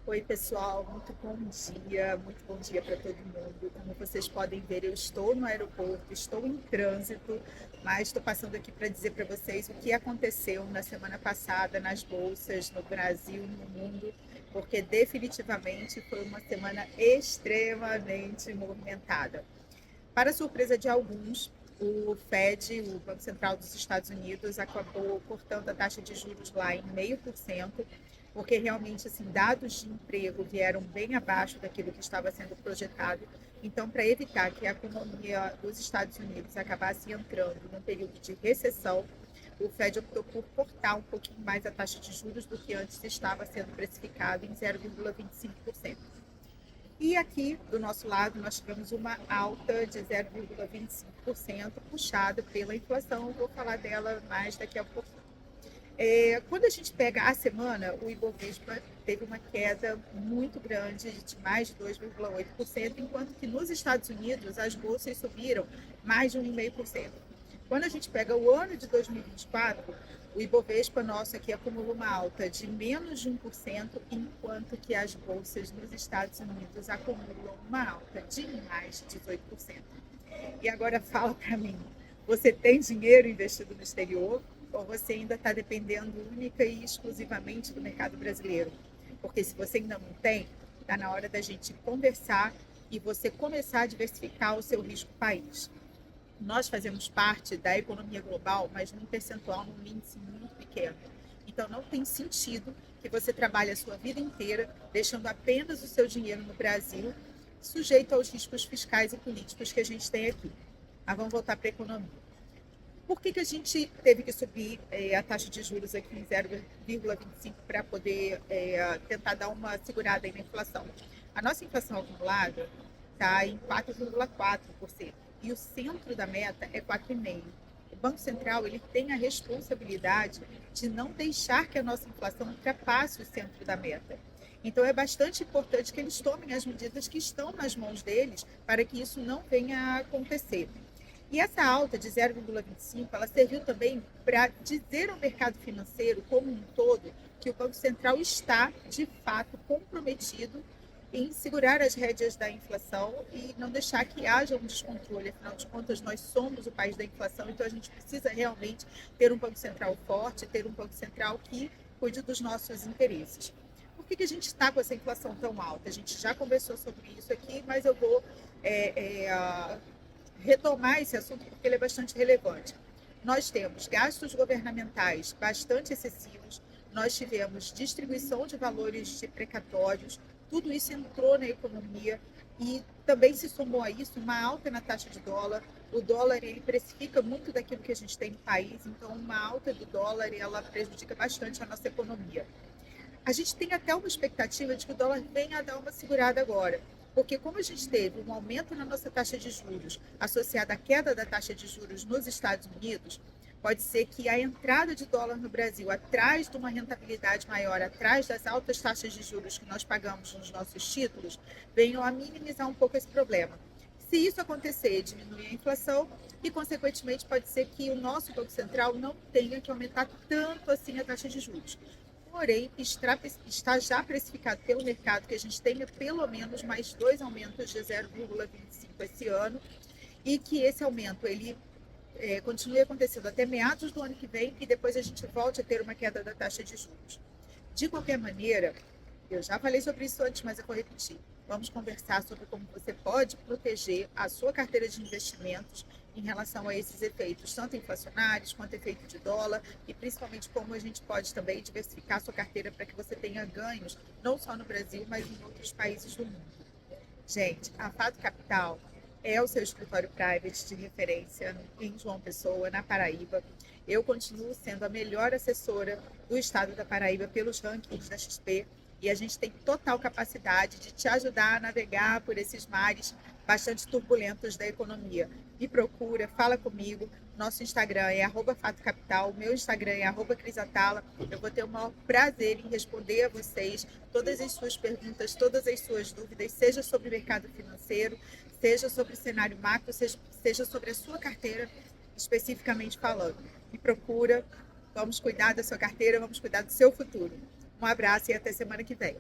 Oi, pessoal, muito bom dia para todo mundo. Como vocês podem ver, eu estou no aeroporto, estou em trânsito, mas estou passando aqui para dizer para vocês o que aconteceu na semana passada nas bolsas no Brasil, no mundo, porque definitivamente foi uma semana extremamente movimentada. Para surpresa de alguns, o Fed, o Banco Central dos Estados Unidos, acabou cortando a taxa de juros lá em 0,5%, porque realmente assim, dados de emprego vieram bem abaixo daquilo que estava sendo projetado. Então, para evitar que a economia dos Estados Unidos acabasse entrando num período de recessão, o Fed optou por cortar um pouquinho mais a taxa de juros do que antes estava sendo precificado em 0,25%. E aqui, do nosso lado, nós tivemos uma alta de 0,25%, puxada pela inflação. Vou falar dela mais daqui a pouco. Quando a gente pega a semana, o Ibovespa teve uma queda muito grande, de mais de 2,8%, enquanto que nos Estados Unidos as bolsas subiram mais de 1,5%. Quando a gente pega o ano de 2024, o Ibovespa nosso aqui acumula uma alta de menos de 1%, enquanto que as bolsas nos Estados Unidos acumulam uma alta de mais de 18%. E agora fala para mim, você tem dinheiro investido no exterior ou você ainda está dependendo única e exclusivamente do mercado brasileiro? Porque se você ainda não tem, está na hora da gente conversar e você começar a diversificar o seu risco país. Nós fazemos parte da economia global, mas num percentual, num índice muito pequeno. Então, não tem sentido que você trabalhe a sua vida inteira deixando apenas o seu dinheiro no Brasil, sujeito aos riscos fiscais e políticos que a gente tem aqui. Mas vamos voltar para a economia. Por que a gente teve que subir a taxa de juros aqui em 0,25 para poder tentar dar uma segurada aí na inflação? A nossa inflação acumulada está em 4,4% e o centro da meta é 4,5%. O Banco Central ele tem a responsabilidade de não deixar que a nossa inflação ultrapasse o centro da meta. Então é bastante importante que eles tomem as medidas que estão nas mãos deles para que isso não venha a acontecer. E essa alta de 0,25, ela serviu também para dizer ao mercado financeiro como um todo que o Banco Central está, de fato, comprometido em segurar as rédeas da inflação e não deixar que haja um descontrole. Afinal de contas, nós somos o país da inflação, então a gente precisa realmente ter um Banco Central forte, ter um Banco Central que cuide dos nossos interesses. Por que a gente está com essa inflação tão alta? A gente já conversou sobre isso aqui, mas eu vou retomar esse assunto porque ele é bastante relevante. Nós temos gastos governamentais bastante excessivos, nós tivemos distribuição de valores de precatórios, tudo isso entrou na economia e também se somou a isso uma alta na taxa de dólar. O dólar ele precifica muito daquilo que a gente tem no país, então uma alta do dólar ela prejudica bastante a nossa economia. A gente tem até uma expectativa de que o dólar venha a dar uma segurada agora. Porque como a gente teve um aumento na nossa taxa de juros associada à queda da taxa de juros nos Estados Unidos, pode ser que a entrada de dólar no Brasil, atrás de uma rentabilidade maior, atrás das altas taxas de juros que nós pagamos nos nossos títulos, venham a minimizar um pouco esse problema. Se isso acontecer, diminui a inflação e, consequentemente, pode ser que o nosso Banco Central não tenha que aumentar tanto assim a taxa de juros. Porém, está já precificado pelo mercado que a gente tenha pelo menos mais dois aumentos de 0,25 esse ano e que esse aumento ele continue acontecendo até meados do ano que vem e depois a gente volte a ter uma queda da taxa de juros. De qualquer maneira, eu já falei sobre isso antes, mas eu vou repetir. Vamos conversar sobre como você pode proteger a sua carteira de investimentos em relação a esses efeitos, tanto inflacionários quanto efeito de dólar, e principalmente como a gente pode também diversificar a sua carteira para que você tenha ganhos, não só no Brasil, mas em outros países do mundo. Gente, a Fato Capital é o seu escritório private de referência em João Pessoa, na Paraíba. Eu continuo sendo a melhor assessora do estado da Paraíba pelos rankings da XP e a gente tem total capacidade de te ajudar a navegar por esses mares bastante turbulentos da economia. Me procura, fala comigo. Nosso Instagram é @fatocapital, o meu Instagram é @crisatala. Eu vou ter o maior prazer em responder a vocês todas as suas perguntas, todas as suas dúvidas, seja sobre o mercado financeiro, seja sobre o cenário macro, seja sobre a sua carteira, especificamente falando. Me procura, vamos cuidar da sua carteira, vamos cuidar do seu futuro. Um abraço e até semana que vem.